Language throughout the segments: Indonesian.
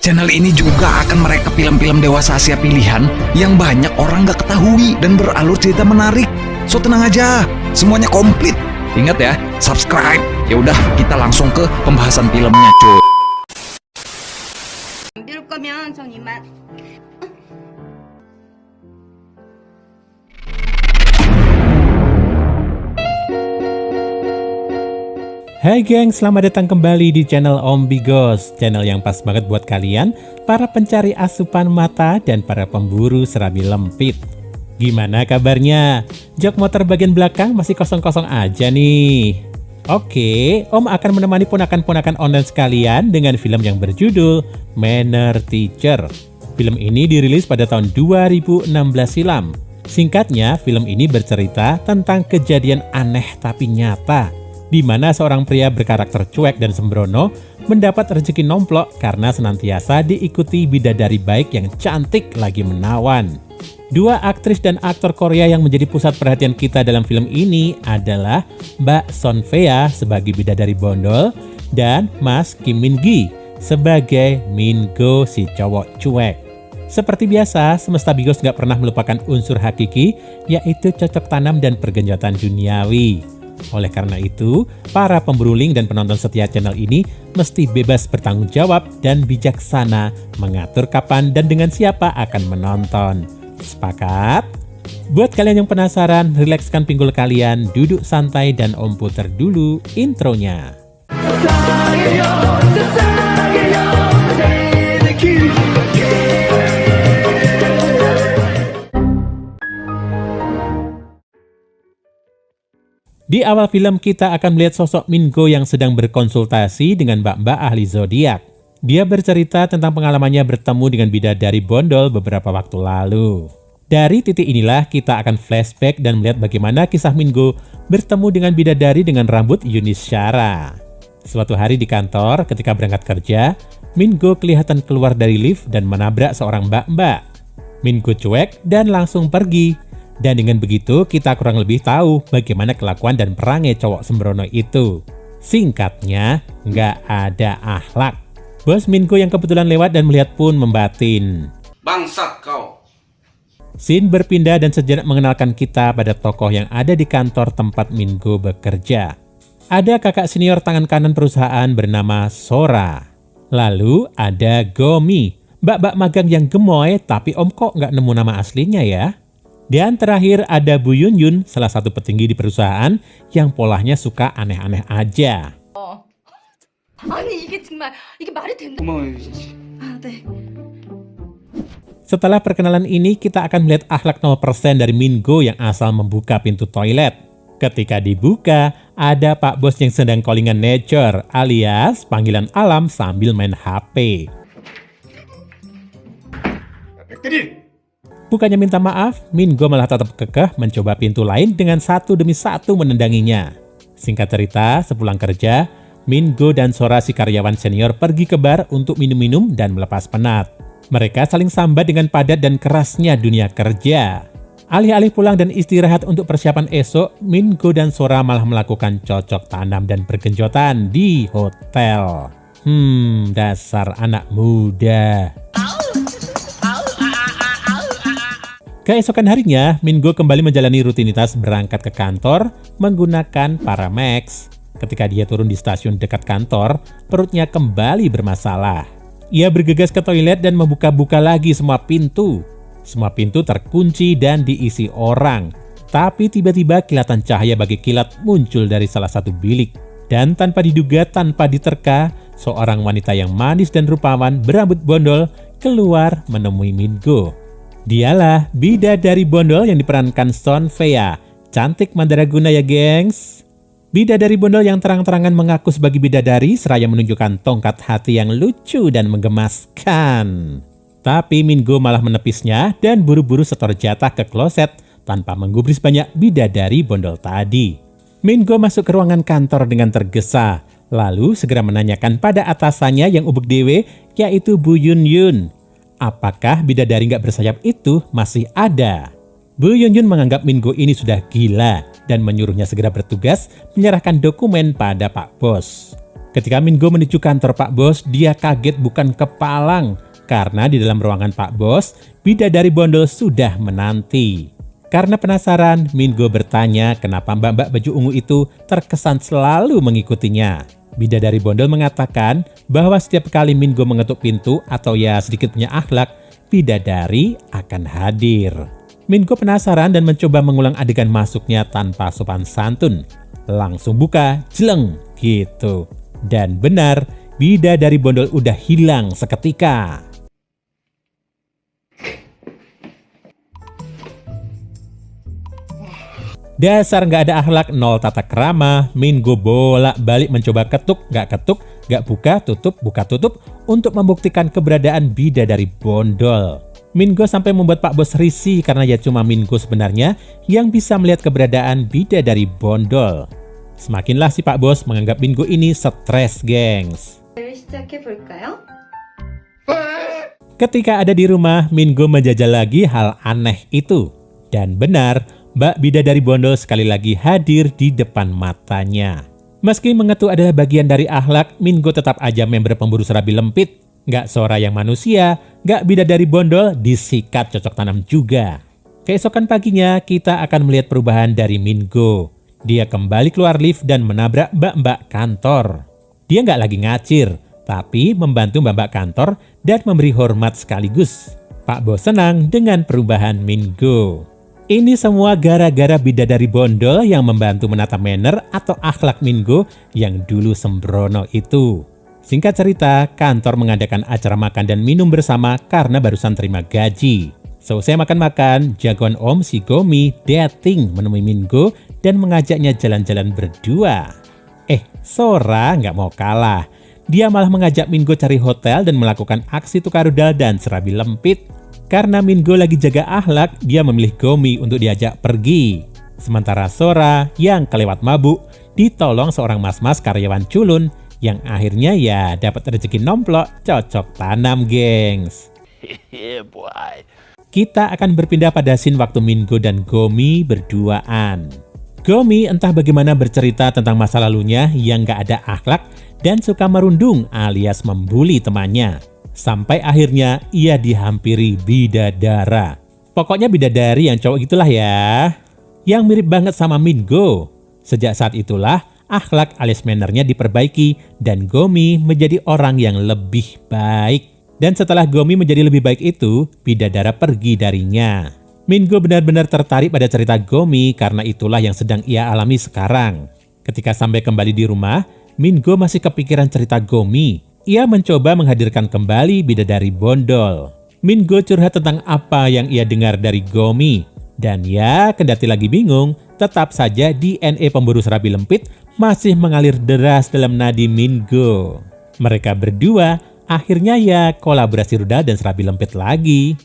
Channel ini juga akan merekap film-film dewasa Asia pilihan yang banyak orang gak ketahui dan beralur cerita menarik. So tenang aja, semuanya komplit. Ingat ya, subscribe. Ya udah, kita langsung ke pembahasan filmnya, cuy. 빌 거면 전 이만. Hai geng, selamat datang kembali di channel Om Bigos, channel yang pas banget buat kalian, para pencari asupan mata dan para pemburu serabi lempit. Gimana kabarnya? Jok motor bagian belakang masih kosong-kosong aja nih. Oke, Om akan menemani ponakan-ponakan online sekalian dengan film yang berjudul Manner Teacher. Film ini dirilis pada tahun 2016 silam. Singkatnya, film ini bercerita tentang kejadian aneh tapi nyata, di mana seorang pria berkarakter cuek dan sembrono mendapat rezeki nomplok karena senantiasa diikuti bidadari baik yang cantik lagi menawan. Dua aktris dan aktor Korea yang menjadi pusat perhatian kita dalam film ini adalah Mbak Son Fea sebagai bidadari bondol dan Mas Kim Min Gi sebagai Min Go si cowok cuek. Seperti biasa, semesta Bigos nggak pernah melupakan unsur hakiki, yaitu cocok tanam dan pergenjotan duniawi. Oleh karena itu, para pemburu link dan penonton setia channel ini mesti bebas bertanggung jawab dan bijaksana mengatur kapan dan dengan siapa akan menonton. Sepakat? Buat kalian yang penasaran, rilekskan pinggul kalian, duduk santai dan Om puter dulu intronya. Di awal film kita akan melihat sosok Min Go yang sedang berkonsultasi dengan mbak-mbak ahli zodiak. Dia bercerita tentang pengalamannya bertemu dengan bidadari bondol beberapa waktu lalu. Dari titik inilah kita akan flashback dan melihat bagaimana kisah Min Go bertemu dengan bidadari dengan rambut Yunis Syara. Suatu hari di kantor ketika berangkat kerja, Min Go kelihatan keluar dari lift dan menabrak seorang mbak-mbak. Min Go cuek dan langsung pergi. Dan dengan begitu kita kurang lebih tahu bagaimana kelakuan dan perangai cowok sembrono itu. Singkatnya, nggak ada akhlak. Bos Min Go yang kebetulan lewat dan melihat pun membatin. Bangsat kau. Scene berpindah dan sejenak mengenalkan kita pada tokoh yang ada di kantor tempat Min Go bekerja. Ada kakak senior tangan kanan perusahaan bernama Sora. Lalu ada Gomi, mbak-mbak magang yang gemoy tapi Om kok nggak nemu nama aslinya ya? Dan terakhir ada Bu Yun Yun, salah satu petinggi di perusahaan yang polanya suka aneh-aneh aja. 아니 이게 말이 된다. 고마워요 진짜. 아, 네. Setelah perkenalan ini, kita akan melihat akhlak 0% dari Min Go yang asal membuka pintu toilet. Ketika dibuka, ada Pak Bos yang sedang callingan nature alias panggilan alam sambil main HP. Bukannya minta maaf, Min Go malah tetap kekeh mencoba pintu lain dengan satu demi satu menendanginya. Singkat cerita, sepulang kerja, Min Go dan Sora si karyawan senior pergi ke bar untuk minum-minum dan melepas penat. Mereka saling sambat dengan padat dan kerasnya dunia kerja. Alih-alih pulang dan istirahat untuk persiapan esok, Min Go dan Sora malah melakukan cocok tanam dan bergenjotan di hotel. Dasar anak muda. Keesokan harinya, Min Go kembali menjalani rutinitas berangkat ke kantor menggunakan Paramax. Ketika dia turun di stasiun dekat kantor, perutnya kembali bermasalah. Ia bergegas ke toilet dan membuka-buka lagi semua pintu. Semua pintu terkunci dan diisi orang. Tapi tiba-tiba kilatan cahaya bagi kilat muncul dari salah satu bilik. Dan tanpa diduga, tanpa diterka, seorang wanita yang manis dan rupawan berambut bondol keluar menemui Min Go. Dialah bidadari bondol yang diperankan Son Fea. Cantik mandraguna ya gengs. Bidadari bondol yang terang-terangan mengaku sebagai bidadari seraya menunjukkan tongkat hati yang lucu dan menggemaskan. Tapi Min Go malah menepisnya dan buru-buru setor jatah ke kloset tanpa menggubris banyak bidadari bondol tadi. Min Go masuk ke ruangan kantor dengan tergesa, lalu segera menanyakan pada atasannya yang ubek dewe, yaitu Bu Yun Yun. Apakah bidadari nggak bersayap itu masih ada? Bu Yun Yun menganggap Min Go ini sudah gila dan menyuruhnya segera bertugas menyerahkan dokumen pada Pak Bos. Ketika Mingo menuju kantor Pak Bos, dia kaget bukan kepalang karena di dalam ruangan Pak Bos, bidadari bondol sudah menanti. Karena penasaran, Mingo bertanya kenapa mbak-mbak baju ungu itu terkesan selalu mengikutinya. Bidadari bondol mengatakan bahwa setiap kali Mingo mengetuk pintu atau ya sedikit punya akhlak, bidadari akan hadir. Mingo penasaran dan mencoba mengulang adegan masuknya tanpa sopan santun. Langsung buka, jeleng, gitu. Dan benar, bidadari bondol udah hilang seketika. Dasar nggak ada akhlak, nol tata krama, Mingo bolak-balik mencoba ketuk, nggak buka, tutup, untuk membuktikan keberadaan bidadari bondol. Mingo sampai membuat Pak Bos risih karena ya cuma Mingo sebenarnya yang bisa melihat keberadaan bidadari bondol. Semakinlah si Pak Bos menganggap Mingo ini stres, gengs. 시작해볼까요? Ketika ada di rumah, Mingo menjajal lagi hal aneh itu. Dan benar, Mbak Bidadari Bondol sekali lagi hadir di depan matanya. Meski mengetuk adalah bagian dari akhlak, Mingo tetap aja member pemburu serabi lempit. Nggak Sora yang manusia, nggak Bidadari Bondol disikat cocok tanam juga. Keesokan paginya, kita akan melihat perubahan dari Mingo. Dia kembali keluar lift dan menabrak mbak-mbak kantor. Dia nggak lagi ngacir, tapi membantu mbak-mbak kantor dan memberi hormat sekaligus. Pak Bos senang dengan perubahan Mingo. Ini semua gara-gara Bidadari Bondol yang membantu menata manner atau akhlak Mingo yang dulu sembrono itu. Singkat cerita, kantor mengadakan acara makan dan minum bersama karena barusan terima gaji. Selesai makan-makan, jagoan Om si Gomi dating menemui Mingo dan mengajaknya jalan-jalan berdua. Sora nggak mau kalah. Dia malah mengajak Mingo cari hotel dan melakukan aksi tukar rudal dan serabi lempit. Karena Mingo lagi jaga akhlak, dia memilih Gomi untuk diajak pergi. Sementara Sora yang kelewat mabuk, ditolong seorang mas-mas karyawan culun yang akhirnya ya dapat rezeki nomplok cocok tanam, gengs. Kita akan berpindah pada scene waktu Mingo dan Gomi berduaan. Gomi entah bagaimana bercerita tentang masa lalunya yang gak ada akhlak dan suka merundung alias membuli temannya. Sampai akhirnya ia dihampiri bidadara. Pokoknya bidadari yang cowok gitulah ya. Yang mirip banget sama Mingo. Sejak saat itulah akhlak alias mannernya diperbaiki dan Gomi menjadi orang yang lebih baik. Dan setelah Gomi menjadi lebih baik itu, bidadara pergi darinya. Mingo benar-benar tertarik pada cerita Gomi karena itulah yang sedang ia alami sekarang. Ketika sampai kembali di rumah, Mingo masih kepikiran cerita Gomi. Ia mencoba menghadirkan kembali Bidadari Bondol. Mingo curhat tentang apa yang ia dengar dari Gomi. Dan ya, kendati lagi bingung, tetap saja DNA pemburu serabi lempit masih mengalir deras dalam nadi Mingo. Mereka berdua akhirnya ya kolaborasi rudal dan serabi lempit lagi.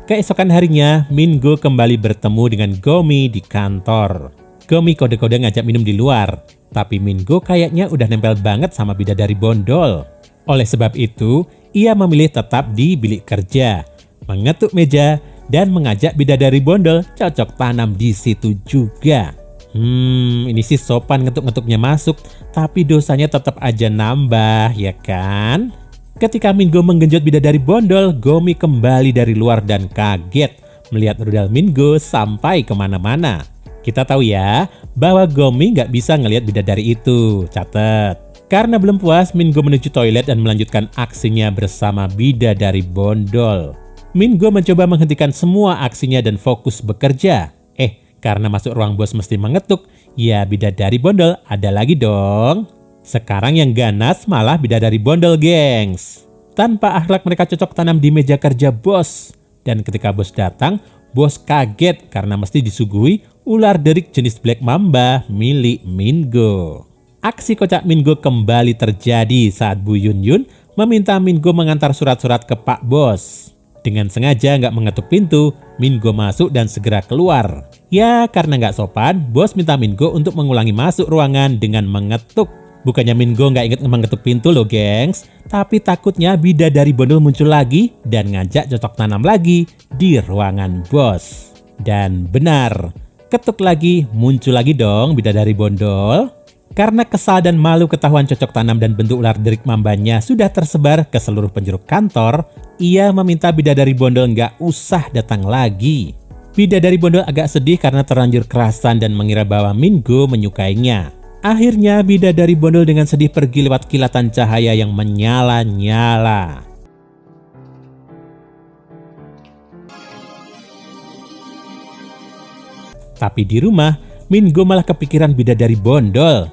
Keesokan harinya, Mingo kembali bertemu dengan Gomi di kantor. Gomi kode-kode ngajak minum di luar, tapi Mingo kayaknya udah nempel banget sama Bidadari Bondol. Oleh sebab itu, ia memilih tetap di bilik kerja, mengetuk meja, dan mengajak Bidadari Bondol cocok tanam di situ juga. Ini sih sopan ngetuk-ngetuknya masuk, tapi dosanya tetap aja nambah, ya kan? Ketika Mingo menggenjot Bidadari Bondol, Gomi kembali dari luar dan kaget melihat rudal Mingo sampai kemana-mana. Kita tahu ya, bahwa Gomi nggak bisa ngelihat bidadari itu, catet. Karena belum puas, Mingo menuju toilet dan melanjutkan aksinya bersama Bidadari Bondol. Mingo mencoba menghentikan semua aksinya dan fokus bekerja. Karena masuk ruang bos mesti mengetuk, ya Bidadari Bondol ada lagi dong. Sekarang yang ganas malah Bidadari Bondol, gengs. Tanpa akhlak mereka cocok tanam di meja kerja bos. Dan ketika bos datang, bos kaget karena mesti disuguhi ular derik jenis Black Mamba milik Mingo. Aksi kocak Mingo kembali terjadi saat Bu Yun Yun meminta Mingo mengantar surat-surat ke Pak Bos. Dengan sengaja nggak mengetuk pintu, Mingo masuk dan segera keluar. Ya, karena nggak sopan, bos minta Mingo untuk mengulangi masuk ruangan dengan mengetuk. Bukannya Mingo nggak inget mengetuk pintu loh, gengs. Tapi takutnya Bidadari Bondol muncul lagi dan ngajak cocok tanam lagi di ruangan bos. Dan benar, ketuk lagi, muncul lagi dong Bidadari Bondol. Karena kesal dan malu ketahuan cocok tanam dan bentuk ular derik mambanya sudah tersebar ke seluruh penjuru kantor, ia meminta bidadari bondol nggak usah datang lagi. Bidadari bondol agak sedih karena terlanjur kerasan dan mengira bahwa Mingo menyukainya. Akhirnya bidadari bondol dengan sedih pergi lewat kilatan cahaya yang menyala-nyala. Tapi di rumah, Mingo malah kepikiran bidadari bondol.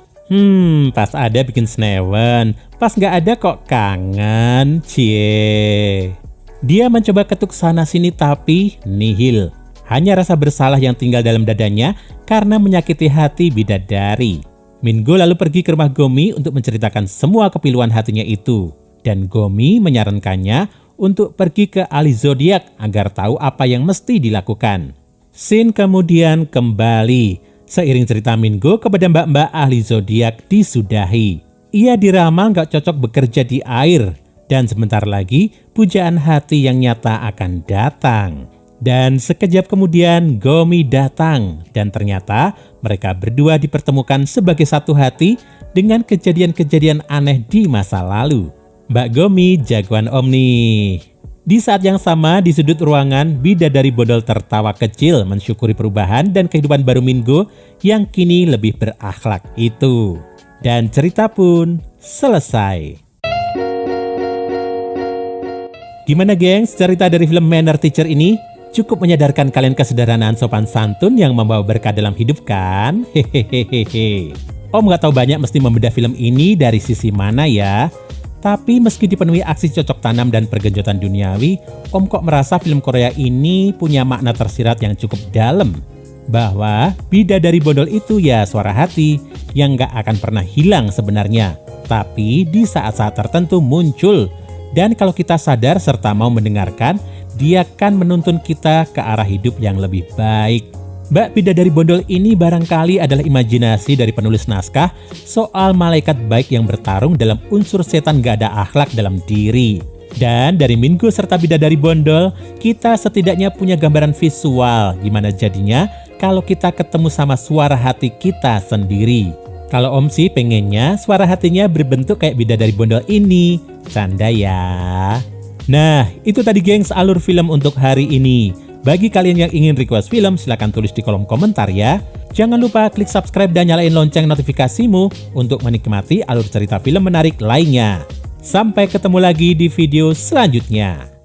Pas ada bikin senewen, pas nggak ada kok kangen, cie. Dia mencoba ketuk sana-sini tapi nihil. Hanya rasa bersalah yang tinggal dalam dadanya karena menyakiti hati bidadari. Mingo lalu pergi ke rumah Gomi untuk menceritakan semua kepiluan hatinya itu. Dan Gomi menyarankannya untuk pergi ke ahli zodiak agar tahu apa yang mesti dilakukan. Scene kemudian kembali. Seiring cerita Mingo kepada mbak-mbak ahli zodiak disudahi. Ia diramal nggak cocok bekerja di air. Dan sebentar lagi pujaan hati yang nyata akan datang. Dan sekejap kemudian Gomi datang. Dan ternyata mereka berdua dipertemukan sebagai satu hati dengan kejadian-kejadian aneh di masa lalu. Mbak Gomi jagoan om nih. Di saat yang sama di sudut ruangan, bidadari bondol tertawa kecil mensyukuri perubahan dan kehidupan baru Mingo yang kini lebih berakhlak itu. Dan cerita pun selesai. Gimana gengs, cerita dari film Manner Teacher ini? Cukup menyadarkan kalian kesederhanaan sopan santun yang membawa berkah dalam hidup kan? Hehehehe. Om gak tahu banyak mesti membedah film ini dari sisi mana ya. Tapi meski dipenuhi aksi cocok tanam dan pergenjotan duniawi, Om kok merasa film Korea ini punya makna tersirat yang cukup dalam. Bahwa bidadari bondol itu ya suara hati yang gak akan pernah hilang sebenarnya. Tapi di saat-saat tertentu muncul. Dan kalau kita sadar serta mau mendengarkan, dia akan menuntun kita ke arah hidup yang lebih baik. Mbak Bidadari Bondol ini barangkali adalah imajinasi dari penulis naskah soal malaikat baik yang bertarung dalam unsur setan gak ada akhlak dalam diri. Dan dari Mingo serta Bidadari Bondol, kita setidaknya punya gambaran visual gimana jadinya kalau kita ketemu sama suara hati kita sendiri. Kalau Om sih pengennya suara hatinya berbentuk kayak Bidadari Bondol ini. Canda ya. Nah, itu tadi gengs alur film untuk hari ini. Bagi kalian yang ingin request film, silahkan tulis di kolom komentar ya. Jangan lupa klik subscribe dan nyalain lonceng notifikasimu untuk menikmati alur cerita film menarik lainnya. Sampai ketemu lagi di video selanjutnya.